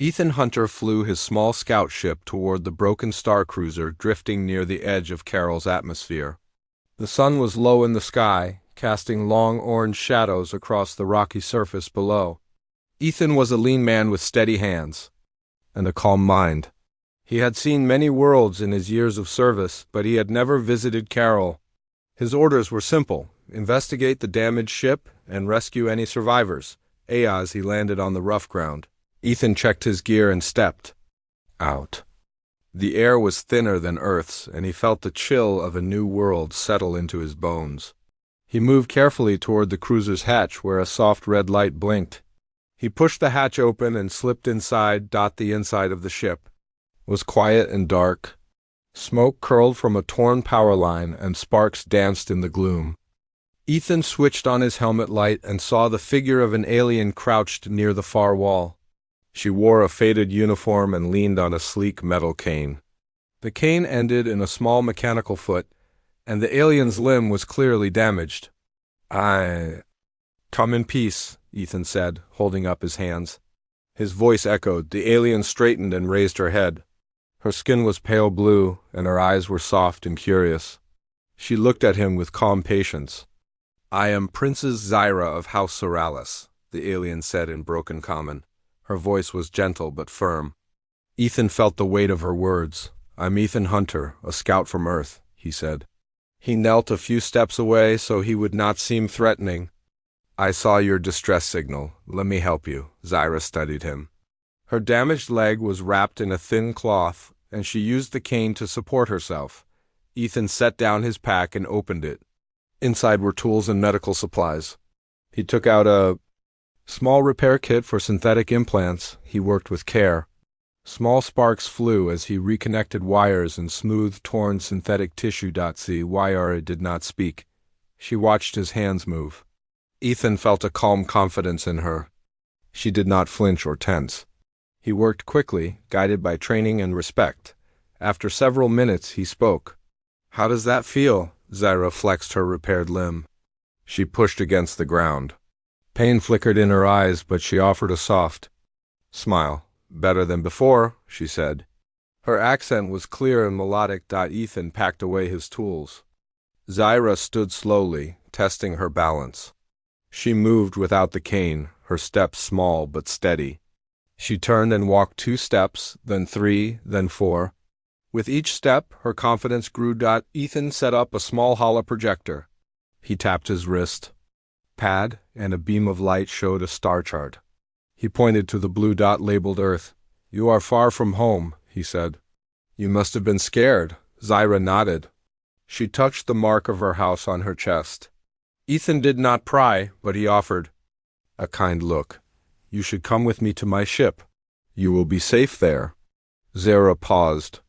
Ethan Hunter flew his small scout ship toward the broken star cruiser drifting near the edge of Carol's atmosphere. The sun was low in the sky, casting long orange shadows across the rocky surface below. Ethan was a lean man with steady hands and a calm mind. He had seen many worlds in his years of service, but he had never visited Carol. His orders were simple: investigate the damaged ship and rescue any survivors. As he landed on the rough ground, Ethan checked his gear and stepped out. The air was thinner than Earth's, and he felt the chill of a new world settle into his bones. He moved carefully toward the cruiser's hatch where a soft red light blinked. He pushed the hatch open and slipped inside. The inside of the ship was quiet and dark. Smoke curled from a torn power line and sparks danced in the gloom. Ethan switched on his helmet light and saw the figure of an alien crouched near the far wall. She wore a faded uniform and leaned on a sleek metal cane. The cane ended in a small mechanical foot, and the alien's limb was clearly damaged. Come in peace," Ethan said, holding up his hands. His voice echoed. The alien straightened and raised her head. Her skin was pale blue, and her eyes were soft and curious. She looked at him with calm patience. "I am Princess Zyra of House Soralis," the alien said in broken common. Her voice was gentle but firm. Ethan felt the weight of her words. "I'm Ethan Hunter, a scout from Earth," he said. He knelt a few steps away so he would not seem threatening. "I saw your distress signal. Let me help you." Zyra studied him. Her damaged leg was wrapped in a thin cloth, and she used the cane to support herself. Ethan set down his pack and opened it. Inside were tools and medical supplies. He took out a small repair kit for synthetic implants. He worked with care. Small sparks flew as he reconnected wires and smoothed torn synthetic tissue. Zyra did not speak. She watched his hands move. Ethan felt a calm confidence in her. She did not flinch or tense. He worked quickly, guided by training and respect. After several minutes, he spoke. "How does that feel?" Zyra flexed her repaired limb. She pushed against the ground. Pain flickered in her eyes, but she offered a soft smile. "Better than before," she said. Her accent was clear and melodic. Ethan packed away his tools. Zyra stood slowly, testing her balance. She moved without the cane, her steps small but steady. She turned and walked 2 steps, then 3, then 4. With each step, her confidence grew. Ethan set up a small holo projector. He tapped his wrist pad, and a beam of light showed a star chart. He pointed to the blue dot labeled Earth. "You are far from home," he said. "You must have been scared." Zyra nodded. She touched the mark of her house on her chest. Ethan did not pry, but he offered a kind look. "You should come with me to my ship. You will be safe there." Zyra paused.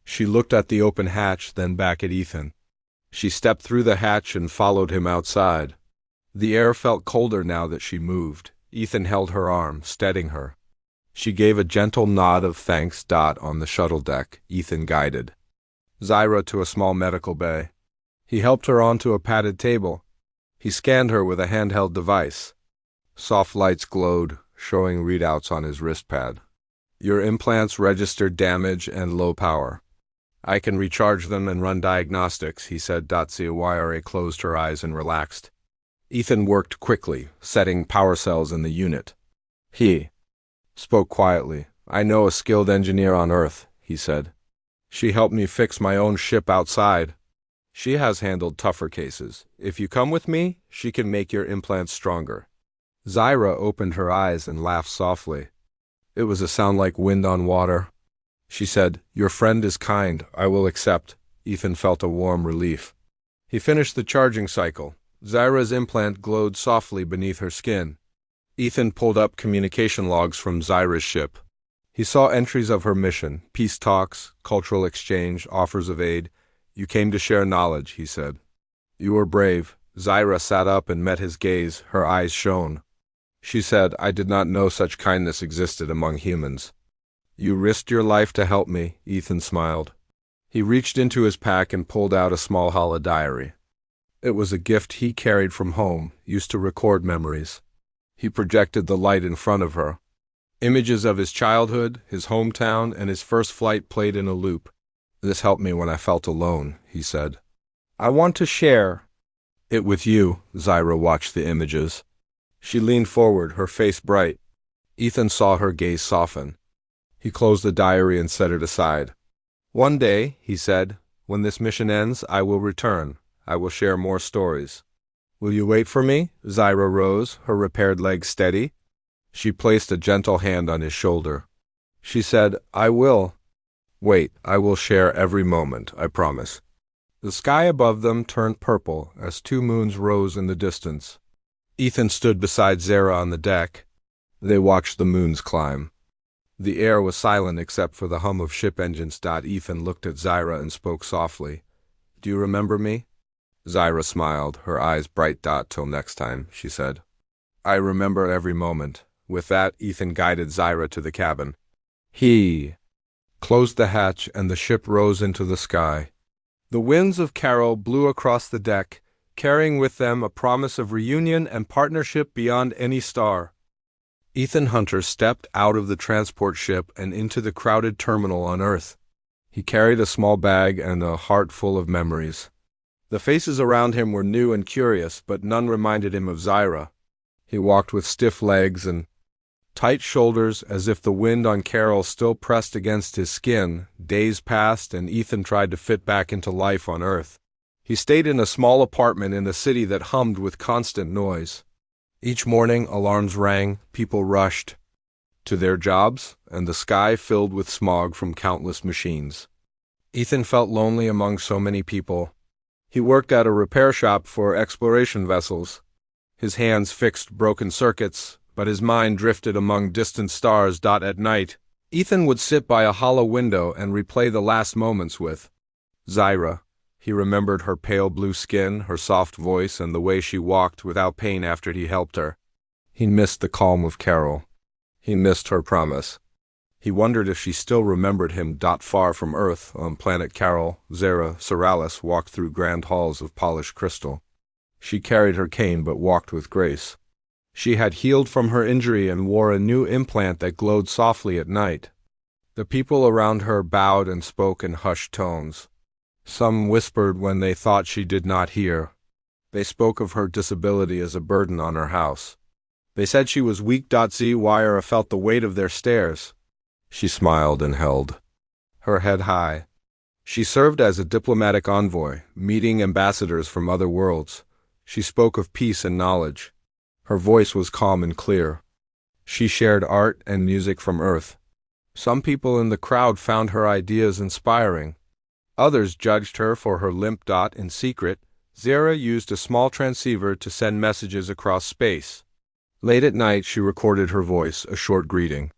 She looked at the open hatch, then back at Ethan. She stepped through the hatch and followed him outside. The air felt colder now that she moved. Ethan held her arm, steadying her. She gave a gentle nod of thanks. On the shuttle deck, Ethan guided Zyra to a small medical bay. He helped her onto a padded table. He scanned her with a handheld device. Soft lights glowed, showing readouts on his wrist pad. "Your implants registered damage and low power. I can recharge them and run diagnostics," he said. Zyra closed her eyes and relaxed. Ethan worked quickly, setting power cells in the unit. He spoke quietly. "I know a skilled engineer on Earth," he said. "She helped me fix my own ship outside. She has handled tougher cases. If you come with me, she can make your implants stronger." Zyra opened her eyes and laughed softly. It was a sound like wind on water. She said, "Your friend is kind. I will accept." Ethan felt a warm relief. He finished the charging cycle. Zyra's implant glowed softly beneath her skin. Ethan pulled up communication logs from Zyra's ship. He saw entries of her mission: peace talks, cultural exchange, offers of aid. "You came to share knowledge," he said. "You were brave." Zyra sat up and met his gaze. Her eyes shone. She said, "I did not know such kindness existed among humans." "You risked your life to help me," Ethan smiled. He reached into his pack and pulled out a small holo diary. It was a gift he carried from home, used to record memories. He projected the light in front of her. Images of his childhood, his hometown, and his first flight played in a loop. "This helped me when I felt alone," he said. "I want to share it with you." Zyra watched the images. She leaned forward, her face bright. Ethan saw her gaze soften. He closed the diary and set it aside. "One day," he said, "when this mission ends, I will return. I will share more stories." "Will you wait for me?" Zyra rose, her repaired legs steady. She placed a gentle hand on his shoulder. She said, "I will. Wait, I will share every moment, I promise." The sky above them turned purple as two moons rose in the distance. Ethan stood beside Zyra on the deck. They watched the moons climb. The air was silent except for the hum of ship engines. Ethan looked at Zyra and spoke softly. "Do you remember me?" Zyra smiled, her eyes bright. "Till next time," she said. "I remember every moment." With that, Ethan guided Zyra to the cabin. He closed the hatch and the ship rose into the sky. The winds of Carol blew across the deck, carrying with them a promise of reunion and partnership beyond any star. Ethan Hunter stepped out of the transport ship and into the crowded terminal on Earth. He carried a small bag and a heart full of memories. The faces around him were new and curious, but none reminded him of Zyra. He walked with stiff legs and tight shoulders, as if the wind on Carol still pressed against his skin. Days passed, and Ethan tried to fit back into life on Earth. He stayed in a small apartment in a city that hummed with constant noise. Each morning, alarms rang, people rushed to their jobs, and the sky filled with smog from countless machines. Ethan felt lonely among so many people. He worked at a repair shop for exploration vessels. His hands fixed broken circuits, but his mind drifted among distant stars. At night, Ethan would sit by a hollow window and replay the last moments with Zyra. He remembered her pale blue skin, her soft voice, and the way she walked without pain after he helped her. He missed the calm of Carol. He missed her promise. He wondered if she still remembered him. Far from Earth, on planet Carol, Zyra Soralis walked through grand halls of polished crystal. She carried her cane but walked with grace. She had healed from her injury and wore a new implant that glowed softly at night. The people around her bowed and spoke in hushed tones. Some whispered when they thought she did not hear. They spoke of her disability as a burden on her house. They said she was weak. Zyra felt the weight of their stares. She smiled and held her head high. She served as a diplomatic envoy, meeting ambassadors from other worlds. She spoke of peace and knowledge. Her voice was calm and clear. She shared art and music from Earth. Some people in the crowd found her ideas inspiring. Others judged her for her limp. In secret, Zyra used a small transceiver to send messages across space. Late at night, she recorded her voice, a short greeting.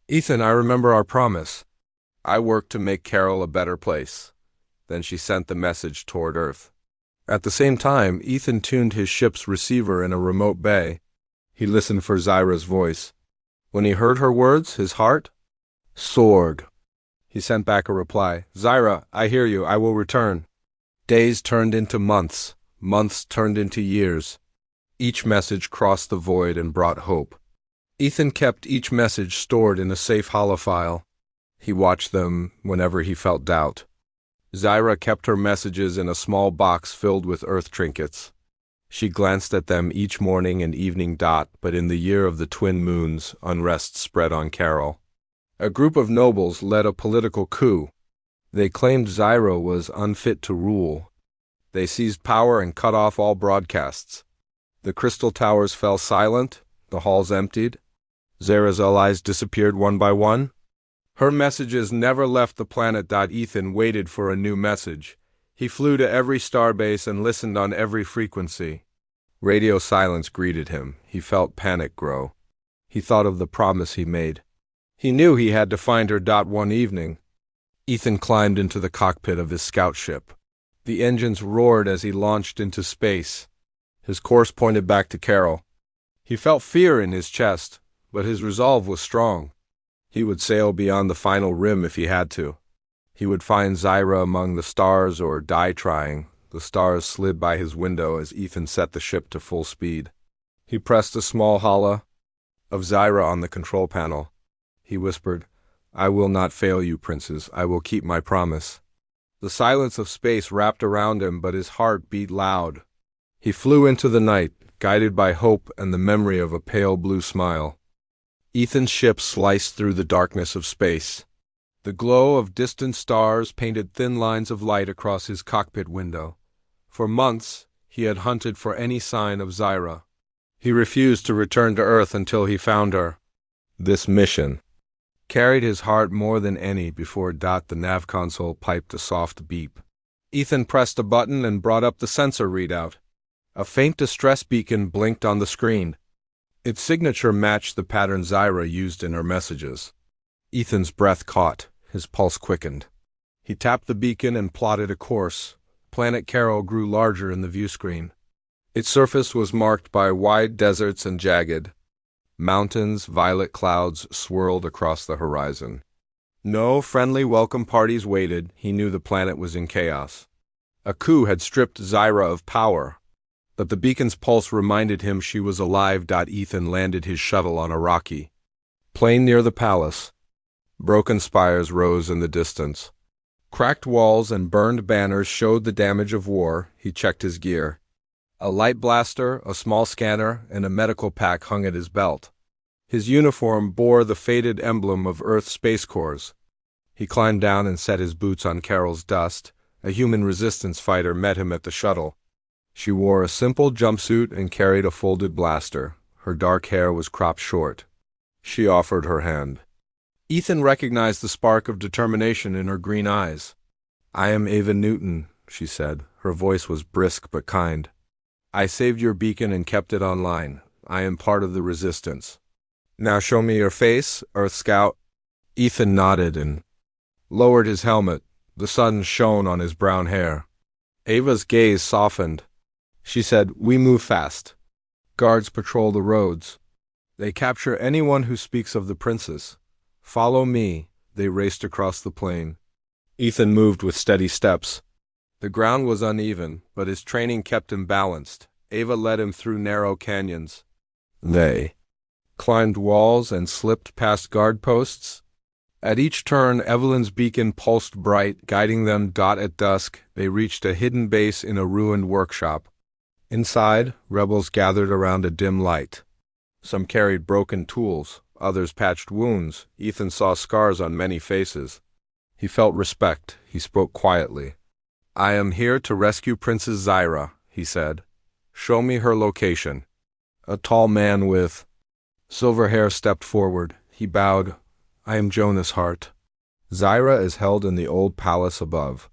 "Ethan, I remember our promise. I worked to make Carol a better place." Then she sent the message toward Earth. At the same time, Ethan tuned his ship's receiver in a remote bay. He listened for Zyra's voice. When he heard her words, his heart soared. He sent back a reply. "Zyra, I hear you. I will return." Days turned into months. Months turned into years. Each message crossed the void and brought hope. Ethan kept each message stored in a safe holofile. He watched them whenever he felt doubt. Zyra kept her messages in a small box filled with Earth trinkets. She glanced at them each morning and evening. But in the year of the twin moons, unrest spread on Carol. A group of nobles led a political coup. They claimed Zyra was unfit to rule. They seized power and cut off all broadcasts. The crystal towers fell silent, the halls emptied. Zyra's allies disappeared one by one. Her messages never left the planet. Ethan waited for a new message. He flew to every starbase and listened on every frequency. Radio silence greeted him. He felt panic grow. He thought of the promise he made. He knew he had to find her. One evening, Ethan climbed into the cockpit of his scout ship. The engines roared as he launched into space. His course pointed back to Carol. He felt fear in his chest, but his resolve was strong. He would sail beyond the final rim if he had to. He would find Zyra among the stars or die trying. The stars slid by his window as Ethan set the ship to full speed. He pressed a small holo of Zyra on the control panel. he whispered. I will not fail you, princes. I will keep my promise. The silence of space wrapped around him, but his heart beat loud. He flew into the night, guided by hope and the memory of a pale blue smile. Ethan's ship sliced through the darkness of space. The glow of distant stars painted thin lines of light across his cockpit window. For months, he had hunted for any sign of Zyra. He refused to return to Earth until he found her. This mission carried his heart more than any before the nav console piped a soft beep. Ethan pressed a button and brought up the sensor readout. A faint distress beacon blinked on the screen. Its signature matched the pattern Zyra used in her messages. Ethan's breath caught, his pulse quickened. He tapped the beacon and plotted a course. Planet Carol grew larger in the view screen. Its surface was marked by wide deserts and jagged mountains. Violet clouds swirled across the horizon. No friendly welcome parties waited. He knew the planet was in chaos. A coup had stripped Zyra of power, but the beacon's pulse reminded him she was alive. Ethan landed his shuttle on a rocky plain near the palace. Broken spires rose in the distance. Cracked walls and burned banners showed the damage of war. He checked his gear. A light blaster, a small scanner, and a medical pack hung at his belt. His uniform bore the faded emblem of Earth Space Corps. He climbed down and set his boots on Carol's dust. A human resistance fighter met him at the shuttle. She wore a simple jumpsuit and carried a folded blaster. Her dark hair was cropped short. She offered her hand. Ethan recognized the spark of determination in her green eyes. I am Ava Newton, she said. Her voice was brisk but kind. I saved your beacon and kept it online. I am part of the resistance. Now show me your face, Earth Scout. Ethan nodded and lowered his helmet. The sun shone on his brown hair. Ava's gaze softened. She said, We move fast. Guards patrol the roads. They capture anyone who speaks of the princess. Follow me. They raced across the plain. Ethan moved with steady steps. The ground was uneven, but his training kept him balanced. Ava led him through narrow canyons. They climbed walls and slipped past guard posts. At each turn, Evelyn's beacon pulsed bright, guiding them. At dusk, they reached a hidden base in a ruined workshop. Inside, rebels gathered around a dim light. Some carried broken tools, others patched wounds. Ethan saw scars on many faces. He felt respect. He spoke quietly. I am here to rescue Princess Zyra, he said. Show me her location. A tall man with silver hair stepped forward. He bowed. I am Jonas Hart. Zyra is held in the old palace above.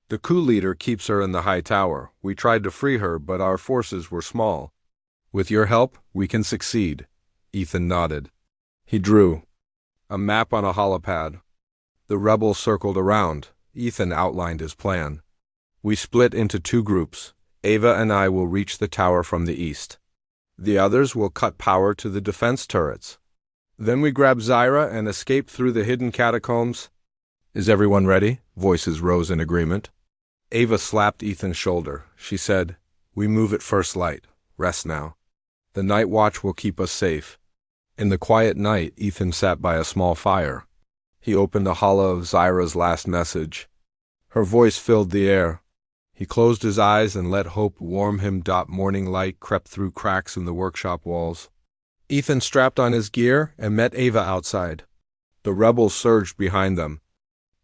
The coup leader keeps her in the high tower. We tried to free her, but our forces were small. With your help, we can succeed. Ethan nodded. He drew a map on a holopad. The rebels circled around. Ethan outlined his plan. We split into two groups. Ava and I will reach the tower from the east. The others will cut power to the defense turrets. Then we grab Zyra and escape through the hidden catacombs. Is everyone ready? Voices rose in agreement. Ava slapped Ethan's shoulder. She said, We move at first light. Rest now. The night watch will keep us safe. In the quiet night, Ethan sat by a small fire. He opened a hollow of Zyra's last message. Her voice filled the air. He closed his eyes and let hope warm him. Morning light crept through cracks in the workshop walls. Ethan strapped on his gear and met Ava outside. The rebels surged behind them.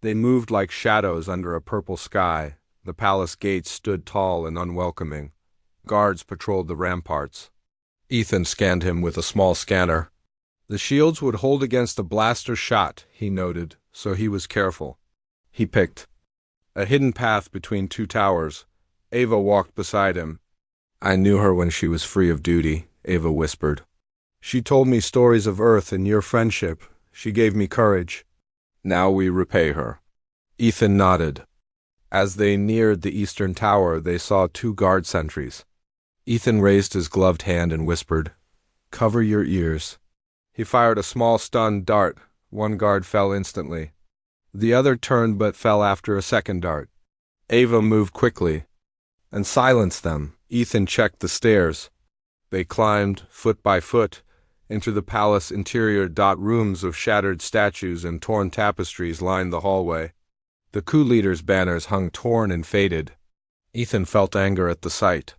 They moved like shadows under a purple sky. The palace gates stood tall and unwelcoming. Guards patrolled the ramparts. Ethan scanned him with a small scanner. The shields would hold against a blaster shot, he noted, so he was careful. He picked a hidden path between two towers. Ava walked beside him. I knew her when she was free of duty, Ava whispered. She told me stories of Earth and your friendship. She gave me courage. Now we repay her. Ethan nodded. As they neared the eastern tower, they saw two guard sentries. Ethan raised his gloved hand and whispered, Cover your ears. He fired a small stun dart. One guard fell instantly. The other turned but fell after a second dart. Ava moved quickly and silenced them. Ethan checked the stairs. They climbed, foot by foot, Into the palace interior. Rooms of shattered statues and torn tapestries lined the hallway. The coup leader's banners hung torn and faded. Ethan felt anger at the sight.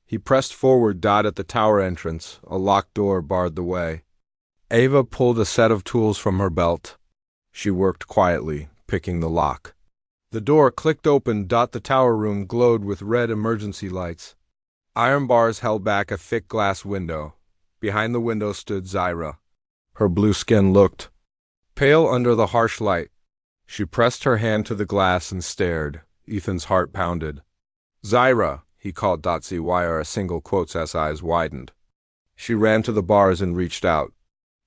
He pressed forward. At the tower entrance, a locked door barred the way. Ava pulled a set of tools from her belt. She worked quietly, picking the lock. The door clicked open. The tower room glowed with red emergency lights. Iron bars held back a thick glass window. Behind the window stood Zyra. Her blue skin looked pale under the harsh light. She pressed her hand to the glass and stared. Ethan's heart pounded. "Zyra," he called. Zyra, a single quotes as eyes widened. She ran to the bars and reached out.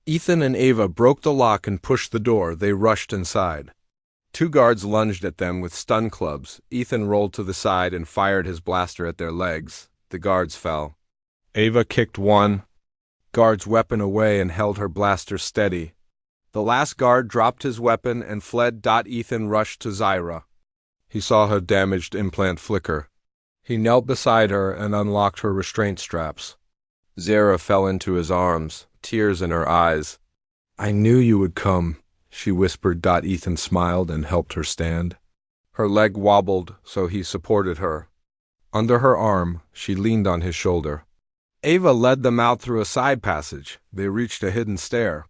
Ethan and Ava broke the lock and pushed the door. They rushed inside. Two guards lunged at them with stun clubs. Ethan rolled to the side and fired his blaster at their legs. The guards fell. Ava kicked one guard's weapon away and held her blaster steady. The last guard dropped his weapon and fled. Ethan rushed to Zyra. He saw her damaged implant flicker. He knelt beside her and unlocked her restraint straps. Zyra fell into his arms, tears in her eyes. "I knew you would come," she whispered. Ethan smiled and helped her stand. Her leg wobbled, so he supported her. Under her arm, she leaned on his shoulder. Ava led them out through a side passage. They reached a hidden stair.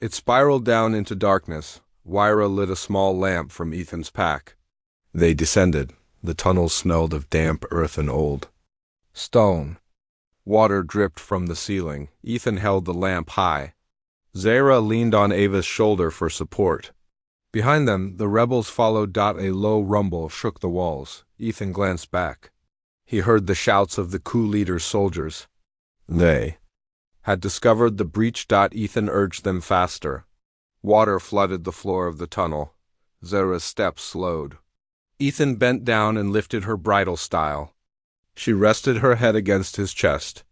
It spiraled down into darkness. Wyra lit a small lamp from Ethan's pack. They descended. The tunnels smelled of damp earth and old stone. Water dripped from the ceiling. Ethan held the lamp high. Zyra leaned on Ava's shoulder for support. Behind them, the rebels followed. A low rumble shook the walls. Ethan glanced back. He heard the shouts of the coup leader's soldiers. They had discovered the breach. Ethan urged them faster. Water flooded the floor of the tunnel. Zyra's steps slowed. Ethan bent down and lifted her bridal style. She rested her head against his chest.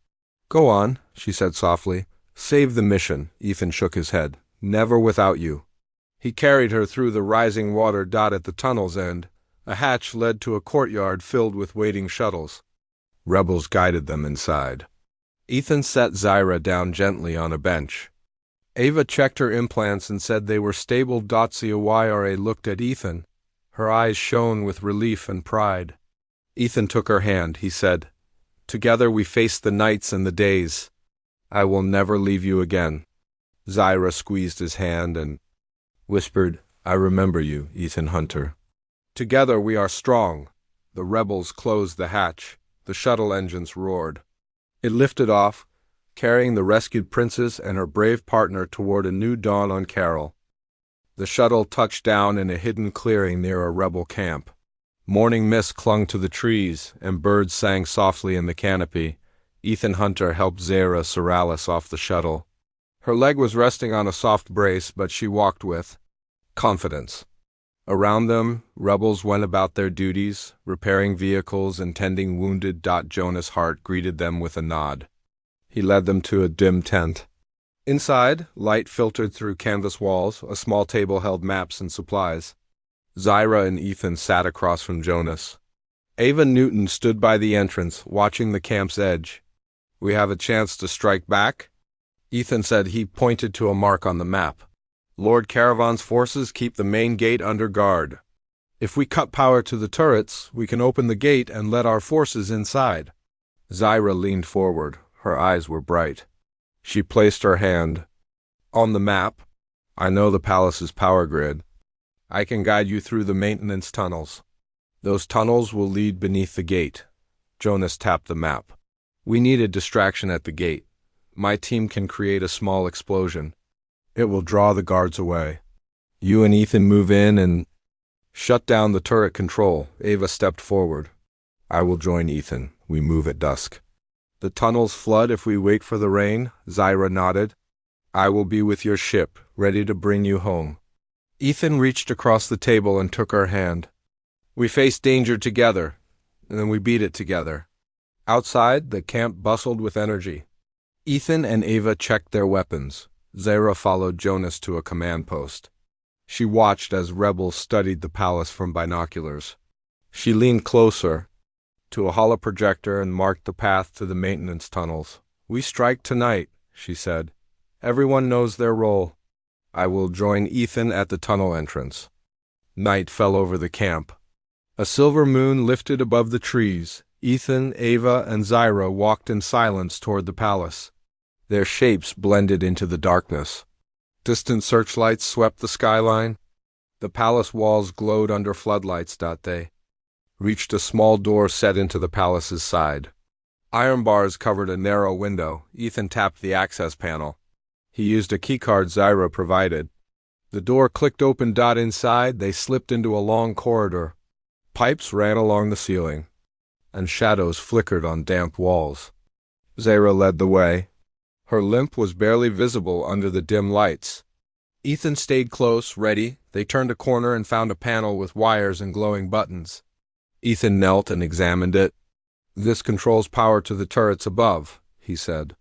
"Go on," she said softly. "Save the mission." Ethan shook his head. "Never without you." He carried her through the rising water. At the tunnel's end, a hatch led to a courtyard filled with waiting shuttles. Rebels guided them inside. Ethan set Zyra down gently on a bench. Ava checked her implants and said they were stable. Zyra looked at Ethan. Her eyes shone with relief and pride. Ethan took her hand. He said, "Together we face the nights and the days. I will never leave you again." Zyra squeezed his hand and whispered, "I remember you, Ethan Hunter." Together we are strong. The rebels closed the hatch. The shuttle engines roared. It lifted off, carrying the rescued princess and her brave partner toward a new dawn on Carol. The shuttle touched down in a hidden clearing near a rebel camp. Morning mist clung to the trees, and birds sang softly in the canopy. Ethan Hunter helped Zyra Sorales off the shuttle. Her leg was resting on a soft brace, but she walked with confidence. Around them, rebels went about their duties, repairing vehicles and tending wounded. Jonas Hart greeted them with a nod. He led them to a dim tent. Inside, light filtered through canvas walls. A small table held maps and supplies. Zyra and Ethan sat across from Jonas. Ava Newton stood by the entrance, watching the camp's edge. "We have a chance to strike back?" Ethan said. He pointed to a mark on the map. "Lord Caravan's forces keep the main gate under guard. If we cut power to the turrets, we can open the gate and let our forces inside." Zyra leaned forward. Her eyes were bright. She placed her hand on the map. "I know the palace's power grid. I can guide you through the maintenance tunnels. Those tunnels will lead beneath the gate." Jonas tapped the map. "We need a distraction at the gate. My team can create a small explosion. It will draw the guards away. You and Ethan move in and shut down the turret control." Ava stepped forward. "I will join Ethan. We move at dusk." "The tunnels flood if we wait for the rain?" Zyra nodded. "I will be with your ship, ready to bring you home." Ethan reached across the table and took her hand. "We face danger together, and then we beat it together." Outside, the camp bustled with energy. Ethan and Ava checked their weapons. Zyra followed Jonas to a command post. She watched as rebels studied the palace from binoculars. She leaned closer to a holoprojector and marked the path to the maintenance tunnels. "We strike tonight," she said. Everyone knows their role. I will join Ethan at the tunnel entrance. Night fell over the camp. A silver moon lifted above the trees. Ethan, Ava, and Zyra walked in silence toward the palace. Their shapes blended into the darkness. Distant searchlights swept the skyline. The palace walls glowed under floodlights. They reached a small door set into the palace's side. Iron bars covered a narrow window. Ethan tapped the access panel. He used a keycard Zyra provided. The door clicked open. Inside, they slipped into a long corridor. Pipes ran along the ceiling, and shadows flickered on damp walls. Zyra led the way. Her limp was barely visible under the dim lights. Ethan stayed close, ready. They turned a corner and found a panel with wires and glowing buttons. Ethan knelt and examined it. "This controls power to the turrets above," he said.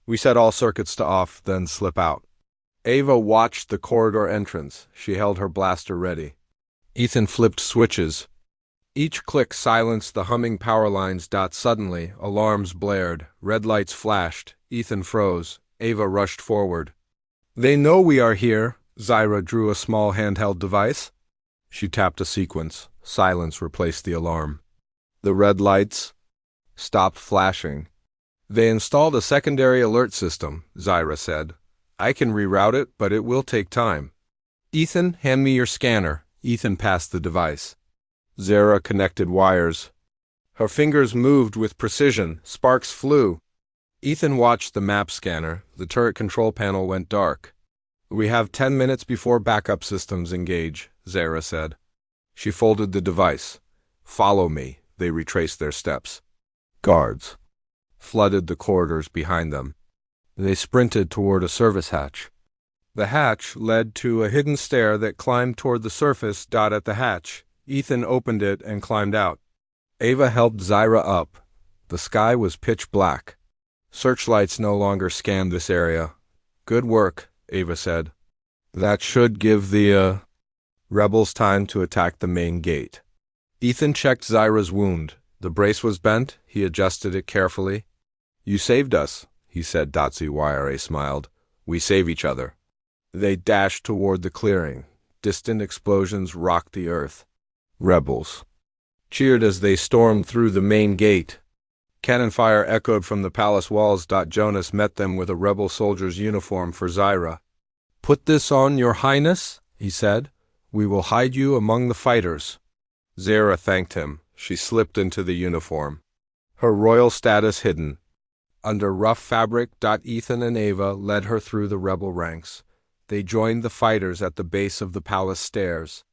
"We set all circuits to off, then slip out." Ava watched the corridor entrance. She held her blaster ready. Ethan flipped switches. Each click silenced the humming power lines. Suddenly, alarms blared. Red lights flashed. Ethan froze. Ava rushed forward. "They know we are here." Zyra drew a small handheld device. She tapped a sequence. Silence replaced the alarm. The red lights stopped flashing. "They installed a secondary alert system," Zyra said. "I can reroute it, but it will take time." "Ethan, hand me your scanner." Ethan passed the device. Zyra connected wires. Her fingers moved with precision. Sparks flew. Ethan watched the map scanner. The turret control panel went dark. "We have 10 minutes before backup systems engage," Zyra said. She folded the device. "Follow me." They retraced their steps. Guards flooded the corridors behind them. They sprinted toward a service hatch. The hatch led to a hidden stair that climbed toward the surface. At the hatch, Ethan opened it and climbed out. Ava helped Zyra up. The sky was pitch black. Searchlights no longer scanned this area. "Good work," Ava said. "That should give the rebels time to attack the main gate." Ethan checked Zyra's wound. The brace was bent. He adjusted it carefully. "You saved us," he said. Zyra smiled. "We save each other." They dashed toward the clearing. Distant explosions rocked the earth. Rebels cheered as they stormed through the main gate. Cannon fire echoed from the palace walls. Jonas met them with a rebel soldier's uniform for Zyra. "Put this on, Your Highness," he said. "We will hide you among the fighters." Zyra thanked him. She slipped into the uniform, her royal status hidden under rough fabric. Ethan and Ava led her through the rebel ranks. They joined the fighters at the base of the palace stairs.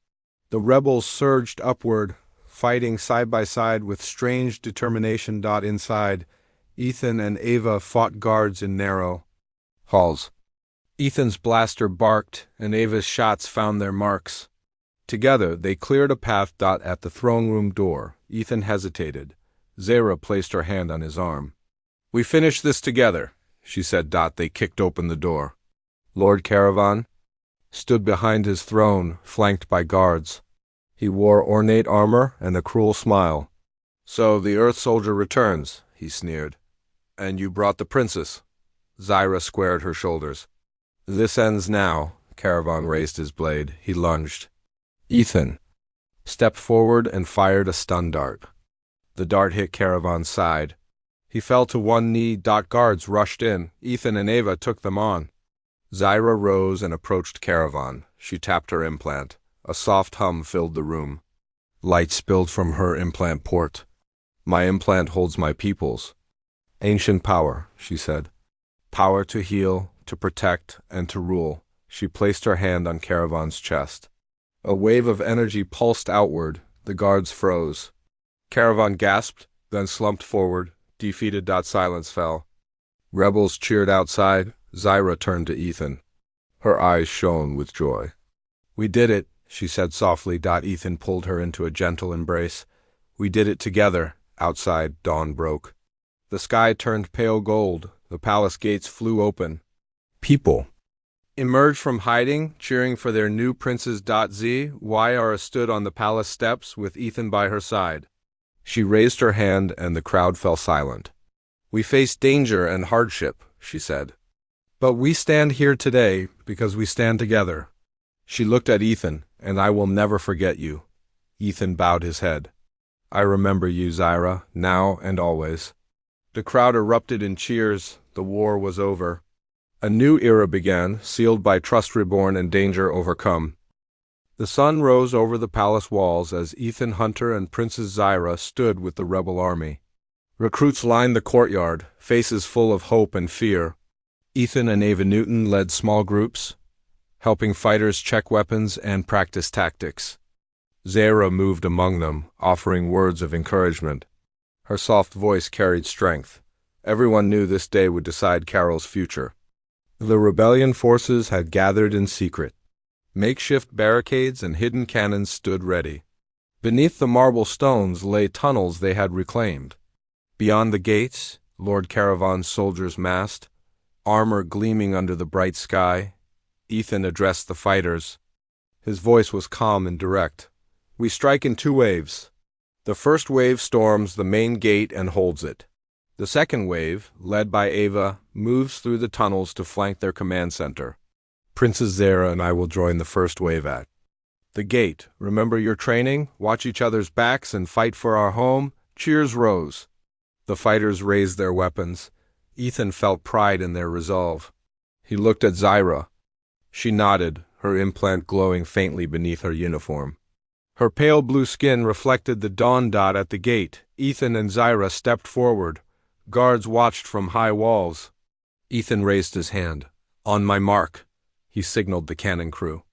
The rebels surged upward, fighting side by side with strange determination. Inside, Ethan and Ava fought guards in narrow halls. Ethan's blaster barked, and Ava's shots found their marks. Together, they cleared a path. At the throne room door, Ethan hesitated. Zyra placed her hand on his arm. "We finish this together," she said. They kicked open the door. Lord Caravan stood behind his throne, flanked by guards. He wore ornate armor and a cruel smile. "So the Earth Soldier returns," he sneered. "And you brought the princess." Zyra squared her shoulders. "This ends now." Caravan raised his blade. He lunged. Ethan stepped forward and fired a stun dart. The dart hit Caravan's side. He fell to one knee. Guards rushed in. Ethan and Ava took them on. Zyra rose and approached Caravan. She tapped her implant. A soft hum filled the room. Light spilled from her implant port. "My implant holds my people's ancient power," she said. "Power to heal, to protect, and to rule." She placed her hand on Caravan's chest. A wave of energy pulsed outward. The guards froze. Caravan gasped, then slumped forward. Defeated. Silence fell. Rebels cheered outside. Zyra turned to Ethan. Her eyes shone with joy. "We did it," she said softly. Ethan pulled her into a gentle embrace. "We did it together." Outside, dawn broke. The sky turned pale gold. The palace gates flew open. People emerged from hiding, cheering for their new princes. Zyra stood on the palace steps with Ethan by her side. She raised her hand and the crowd fell silent. "We faced danger and hardship," she said. But we stand here today because we stand together. She looked at Ethan, and I will never forget you. Ethan bowed his head. I remember you, Zyra, now and always. The crowd erupted in cheers. The war was over. A new era began, sealed by trust reborn and danger overcome. The sun rose over the palace walls as Ethan Hunter and Princess Zyra stood with the rebel army. Recruits lined the courtyard, faces full of hope and fear. Ethan and Ava Newton led small groups, helping fighters check weapons and practice tactics. Zyra moved among them, offering words of encouragement. Her soft voice carried strength. Everyone knew this day would decide Carol's future. The rebellion forces had gathered in secret. Makeshift barricades and hidden cannons stood ready. Beneath the marble stones lay tunnels they had reclaimed. Beyond the gates, Lord Caravan's soldiers massed, armor gleaming under the bright sky. Ethan addressed the fighters. His voice was calm and direct. We strike in 2 waves. The first wave storms the main gate and holds it. The second wave, led by Ava, moves through the tunnels to flank their command center. Princess Zyra and I will join the first wave at the gate. Remember your training, watch each other's backs, and fight for our home. Cheers rose. The fighters raised their weapons. Ethan felt pride in their resolve. He looked at Zyra. She nodded, her implant glowing faintly beneath her uniform. Her pale blue skin reflected the dawn dot at the gate. Ethan and Zyra stepped forward. Guards watched from high walls. Ethan raised his hand. On my mark. He signaled the cannon crew.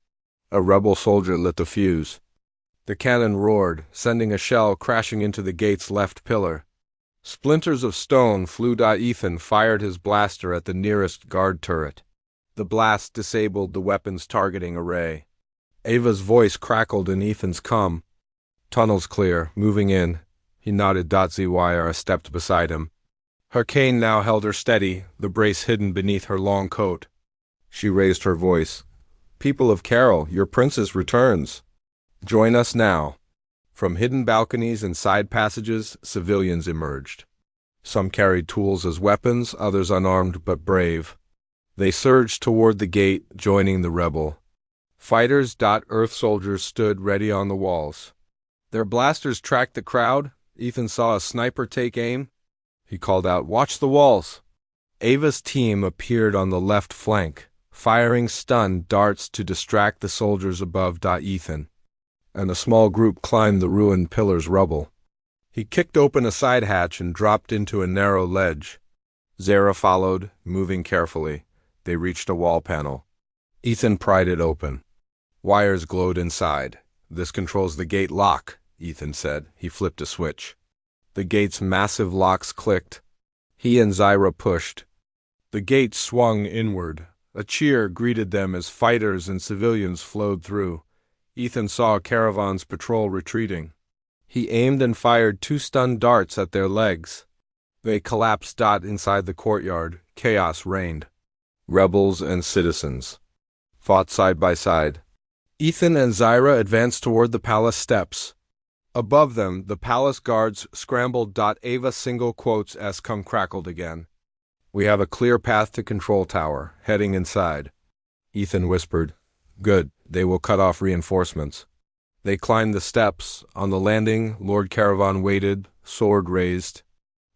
A rebel soldier lit the fuse. The cannon roared, sending a shell crashing into the gate's left pillar. Splinters of stone flew. Ethan fired his blaster at the nearest guard turret. The blast disabled the weapon's targeting array. Ava's voice crackled in Ethan's comm. Tunnels clear, moving in. He nodded. Zyra stepped beside him. Her cane now held her steady, the brace hidden beneath her long coat. She raised her voice. People of Carol, your princess returns. Join us now. From hidden balconies and side passages, civilians emerged. Some carried tools as weapons, others unarmed but brave. They surged toward the gate, joining the rebel. Fighters. Earth soldiers stood ready on the walls. Their blasters tracked the crowd. Ethan saw a sniper take aim. He called out, "Watch the walls!" Ava's team appeared on the left flank, firing stun darts to distract the soldiers above. Ethan and a small group climbed the ruined pillar's rubble. He kicked open a side hatch and dropped into a narrow ledge. Zyra followed, moving carefully. They reached a wall panel. Ethan pried it open. Wires glowed inside. This controls the gate lock, Ethan said. He flipped a switch. The gate's massive locks clicked. He and Zyra pushed. The gate swung inward. A cheer greeted them as fighters and civilians flowed through. Ethan saw Caravan's patrol retreating. He aimed and fired 2 stun darts at their legs. They collapsed. Inside the courtyard, chaos reigned. Rebels and citizens fought side by side. Ethan and Zyra advanced toward the palace steps. Above them, the palace guards scrambled. Ava single quotes as come crackled again. We have a clear path to control tower, heading inside. Ethan whispered, Good, they will cut off reinforcements. They climbed the steps. On the landing, Lord Caravan waited, sword raised.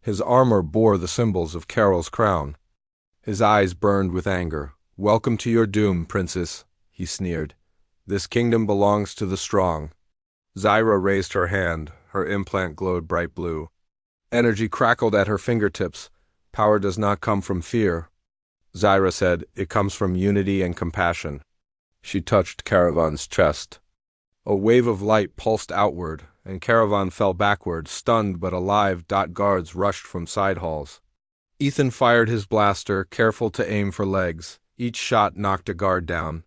His armor bore the symbols of Carol's crown. His eyes burned with anger. Welcome to your doom, princess, he sneered. This kingdom belongs to the strong. Zyra raised her hand. Her implant glowed bright blue. Energy crackled at her fingertips. Power does not come from fear. Zyra said, It comes from unity and compassion. She touched Caravan's chest. A wave of light pulsed outward, and Caravan fell backward, stunned but alive. Guards rushed from side halls. Ethan fired his blaster, careful to aim for legs. Each shot knocked a guard down.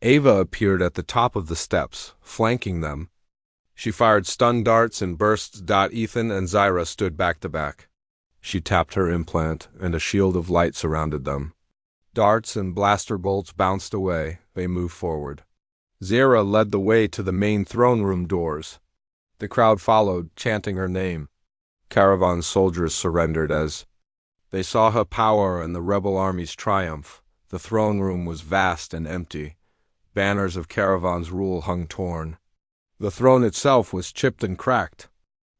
Ava appeared at the top of the steps, flanking them. She fired stun darts in bursts. Ethan and Zyra stood back to back. She tapped her implant, and a shield of light surrounded them. Darts and blaster bolts bounced away. They moved forward. Zyra led the way to the main throne room doors. The crowd followed, chanting her name. Caravan's soldiers surrendered as they saw her power and the rebel army's triumph. The throne room was vast and empty. Banners of Caravan's rule hung torn. The throne itself was chipped and cracked.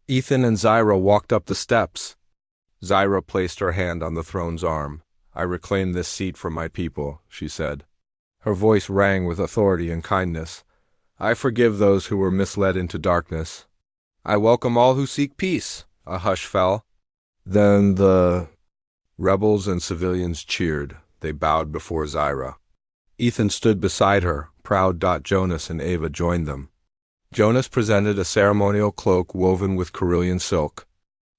Ethan and Zyra walked up the steps. Zyra placed her hand on the throne's arm. "I reclaim this seat for my people," she said. Her voice rang with authority and kindness. "I forgive those who were misled into darkness. I welcome all who seek peace." A hush fell. Then the rebels and civilians cheered. They bowed before Zyra. Ethan stood beside her, proud. Jonas and Ava joined them. Jonas presented a ceremonial cloak woven with Carillion silk.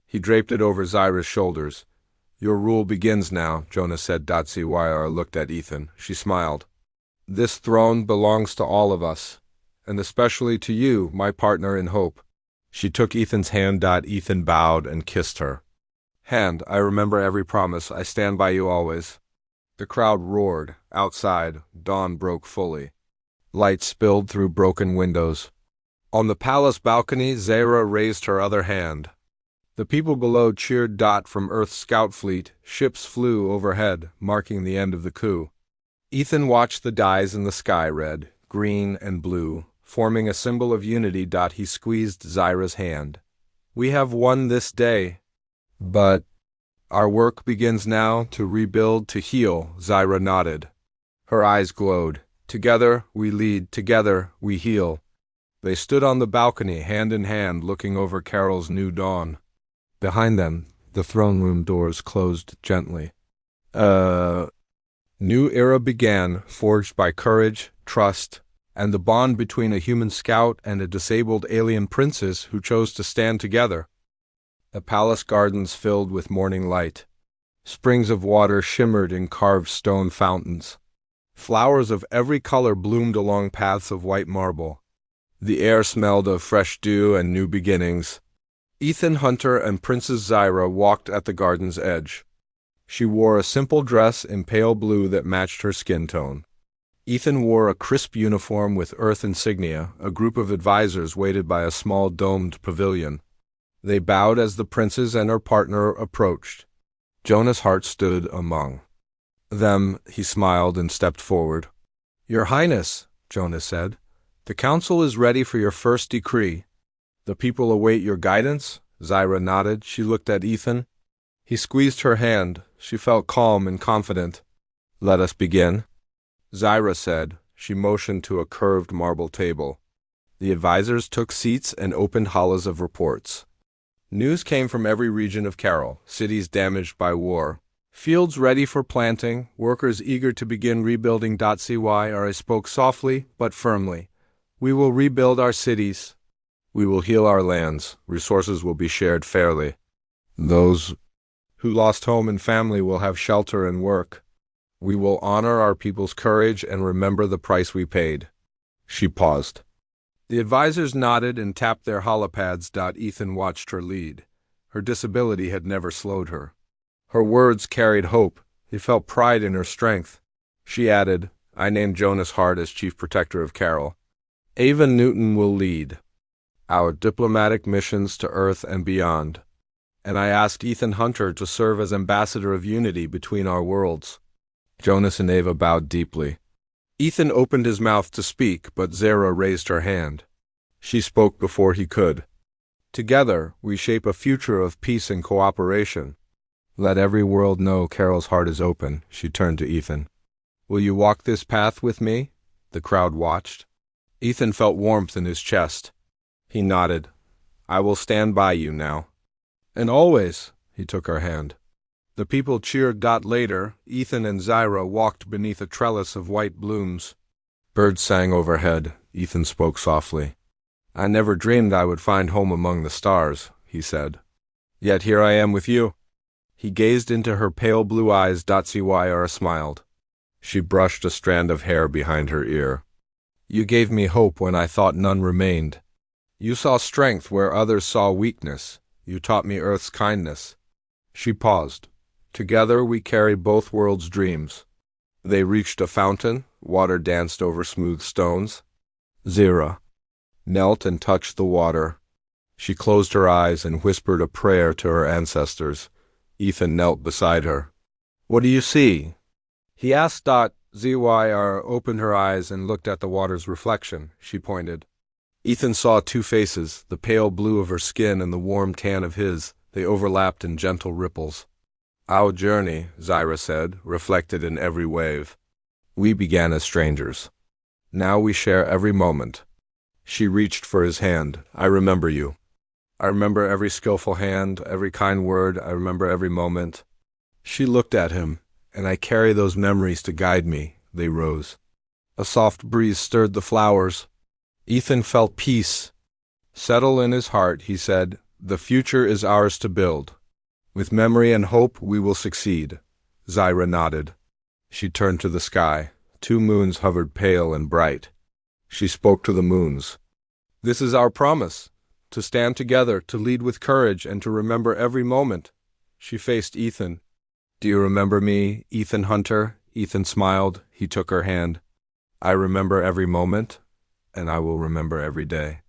He draped it over Zyra's shoulders. "Your rule begins now," Jonas said. Zyra looked at Ethan. She smiled. "This throne belongs to all of us, and especially to you, my partner in hope." She took Ethan's hand. Ethan bowed and kissed her hand. "I remember every promise. I stand by you always." The crowd roared. Outside, dawn broke fully. Light spilled through broken windows. On the palace balcony, Zyra raised her other hand. The people below cheered. From Earth's scout fleet, ships flew overhead, marking the end of the coup. Ethan watched the dyes in the sky, red, green, and blue, forming a symbol of unity. He squeezed Zyra's hand. "We have won this day. But our work begins now, to rebuild, to heal." Zyra nodded. Her eyes glowed. "Together we lead, together we heal." They stood on the balcony, hand in hand, looking over Carol's new dawn. Behind them, the throne room doors closed gently. A new era began, forged by courage, trust, and the bond between a human scout and a disabled alien princess who chose to stand together. The palace gardens filled with morning light. Springs of water shimmered in carved stone fountains. Flowers of every color bloomed along paths of white marble. The air smelled of fresh dew and new beginnings. Ethan Hunter and Princess Zyra walked at the garden's edge. She wore a simple dress in pale blue that matched her skin tone. Ethan wore a crisp uniform with Earth insignia. A group of advisors waited by a small domed pavilion. They bowed as the princess and her partner approached. Jonas' heart stood among them. He smiled and stepped forward. "Your Highness," Jonas said, "the council is ready for your first decree. The people await your guidance." Zyra nodded. She looked at Ethan. He squeezed her hand. She felt calm and confident. "Let us begin," Zyra said. She motioned to a curved marble table. The advisors took seats and opened halls of reports. News came from every region of Carol: cities damaged by war, fields ready for planting, workers eager to begin rebuilding. Zyra spoke softly but firmly. "We will rebuild our cities. We will heal our lands. Resources will be shared fairly. Those who lost home and family will have shelter and work. We will honor our people's courage and remember the price we paid." She paused. The advisors nodded and tapped their holopads. Ethan watched her lead. Her disability had never slowed her. Her words carried hope. He felt pride in her strength. She added, "I named Jonas Hart as Chief Protector of Carol. Ava Newton will lead our diplomatic missions to Earth and beyond. And I asked Ethan Hunter to serve as ambassador of unity between our worlds." Jonas and Ava bowed deeply. Ethan opened his mouth to speak, but Zyra raised her hand. She spoke before he could. "Together, we shape a future of peace and cooperation. Let every world know Carol's heart is open." She turned to Ethan. "Will you walk this path with me?" The crowd watched. Ethan felt warmth in his chest. He nodded. "I will stand by you now." "And always." He took her hand. The people cheered. Later, Ethan and Zyra walked beneath a trellis of white blooms. Birds sang overhead. Ethan spoke softly. "I never dreamed I would find home among the stars," he said. "Yet here I am with you." He gazed into her pale blue eyes. Zyra smiled. She brushed a strand of hair behind her ear. "You gave me hope when I thought none remained. You saw strength where others saw weakness. You taught me Earth's kindness." She paused. "Together we carry both worlds' dreams." They reached a fountain. Water danced over smooth stones. Zyra knelt and touched the water. She closed her eyes and whispered a prayer to her ancestors. Ethan knelt beside her. "What do you see?" He asked. Zyr opened her eyes and looked at the water's reflection. She pointed. Ethan saw two faces, the pale blue of her skin and the warm tan of his. They overlapped in gentle ripples. Our journey, Zyra said, reflected in every wave. We began as strangers. Now we share every moment. She reached for his hand. I remember you. I remember every skillful hand, every kind word. I remember every moment. She looked at him, and I carry those memories to guide me. They rose. A soft breeze stirred the flowers. Ethan felt peace settle in his heart. He said, the future is ours to build. With memory and hope, we will succeed. Zyra nodded. She turned to the sky. 2 moons hovered pale and bright. She spoke to the moons. This is our promise, to stand together, to lead with courage, and to remember every moment. She faced Ethan. Do you remember me, Ethan Hunter? Ethan smiled. He took her hand. I remember every moment, and I will remember every day.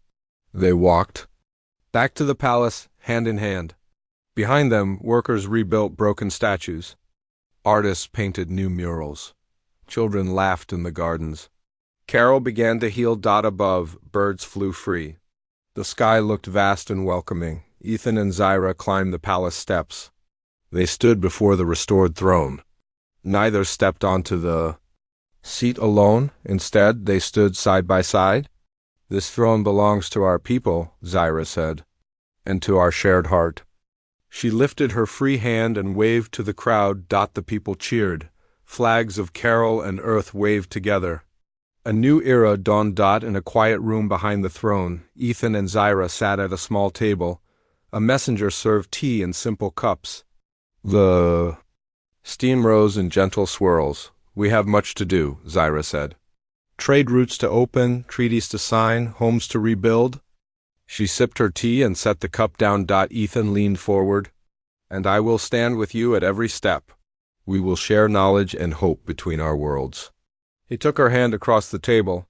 They walked back to the palace, hand in hand. Behind them, workers rebuilt broken statues. Artists painted new murals. Children laughed in the gardens. Carol began to heal. Above, birds flew free. The sky looked vast and welcoming. Ethan and Zyra climbed the palace steps. They stood before the restored throne. Neither stepped onto the seat alone. Instead, they stood side by side. This throne belongs to our people, Zyra said, and to our shared heart. She lifted her free hand and waved to the crowd. The people cheered. Flags of Carol and Earth waved together. A new era dawned. In a quiet room behind the throne, Ethan and Zyra sat at a small table. A messenger served tea in simple cups. The steam rose in gentle swirls. We have much to do, Zyra said. Trade routes to open, treaties to sign, homes to rebuild. She sipped her tea and set the cup down. Ethan leaned forward. And I will stand with you at every step. We will share knowledge and hope between our worlds. He took her hand across the table.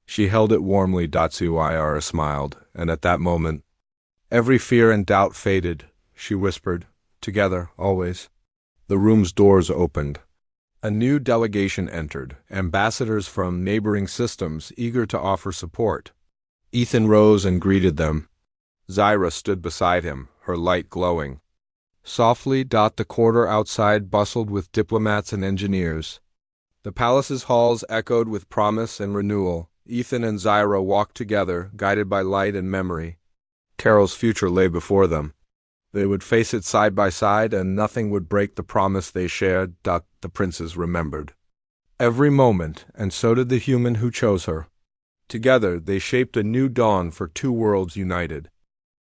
She held it warmly. Zyra smiled, and at that moment, every fear and doubt faded. She whispered, together, always. The room's doors opened. A new delegation entered, ambassadors from neighboring systems eager to offer support. Ethan rose and greeted them. Zyra stood beside him, her light glowing. Softly, the quarter outside bustled with diplomats and engineers. The palace's halls echoed with promise and renewal. Ethan and Zyra walked together, guided by light and memory. Carol's future lay before them. They would face it side by side, and nothing would break the promise they shared. The princes remembered every moment, and so did the human who chose her. Together, they shaped a new dawn for 2 worlds united.